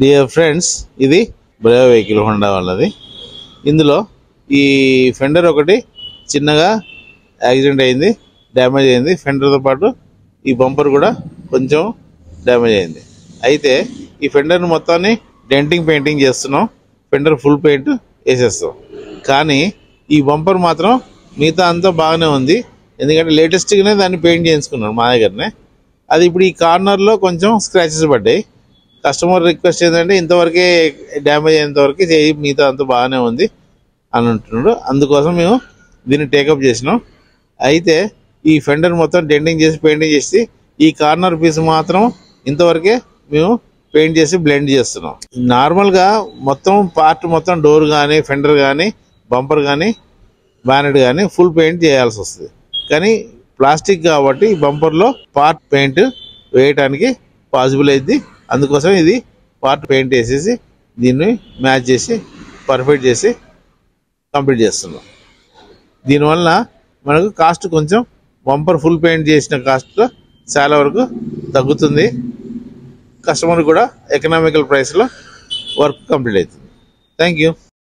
Dear friends, ఇది Brave vehicle Honda వాళ్ళది. ఇందులో ఈ ఫెండర్ ఒకటి చిన్నగా యాక్సిడెంట్ అయింది, డ్యామేజ్ అయింది. ఫెండర్తో పాటు ఈ బంపర్ కూడా కొంచెం డ్యామేజ్ అయింది. అయితే ఈ ఫెండర్ని మొత్తాన్ని డెంటింగ్ పెయింటింగ్ చేస్తున్నాం, ఫెండర్ ఫుల్ పెయింట్ వేసేస్తాం. కానీ ఈ బంపర్ మాత్రం మిగతా అంతా బాగానే ఉంది, ఎందుకంటే లేటెస్ట్గానే దాన్ని పెయింట్ చేయించుకున్నాను మా దగ్గరనే. అది ఇప్పుడు ఈ కార్నర్లో కొంచెం స్క్రాచెస్ పడ్డాయి. కస్టమర్ రిక్వెస్ట్ ఏంటంటే ఇంతవరకే డ్యామేజ్ అయినంతవరకే చేయి, మిగతా అంతా బాగానే ఉంది అని అంటున్నాడు. అందుకోసం మేము దీన్ని టేకప్ చేసినాం. అయితే ఈ ఫెండర్ మొత్తం డెంటింగ్ చేసి పెయింటింగ్ చేసి ఈ కార్నర్ పీస్ మాత్రం ఇంతవరకే మేము పెయింట్ చేసి బ్లెండ్ చేస్తున్నాం. నార్మల్గా మొత్తం పార్ట్ మొత్తం డోర్ కానీ, ఫెండర్ కానీ, బంపర్ కానీ, బ్యానెట్ కానీ ఫుల్ పెయింట్ చేయాల్సి వస్తుంది. కానీ ప్లాస్టిక్ కాబట్టి బంపర్లో పార్ట్ పెయింట్ వేయటానికి పాసిబుల్ అయింది. అందుకోసం ఇది పార్ట్ పెయింట్ వేసేసి దీన్ని మ్యాచ్ చేసి పర్ఫెక్ట్ చేసి కంప్లీట్ చేస్తున్నాం. దీనివల్ల మనకు కాస్ట్ కొంచెం బంపర్ ఫుల్ పెయింట్ చేసిన కాస్ట్లో చాలా వరకు తగ్గుతుంది. కస్టమర్ కూడా ఎకనామికల్ ప్రైస్లో వర్క్ కంప్లీట్ అవుతుంది. Thank you.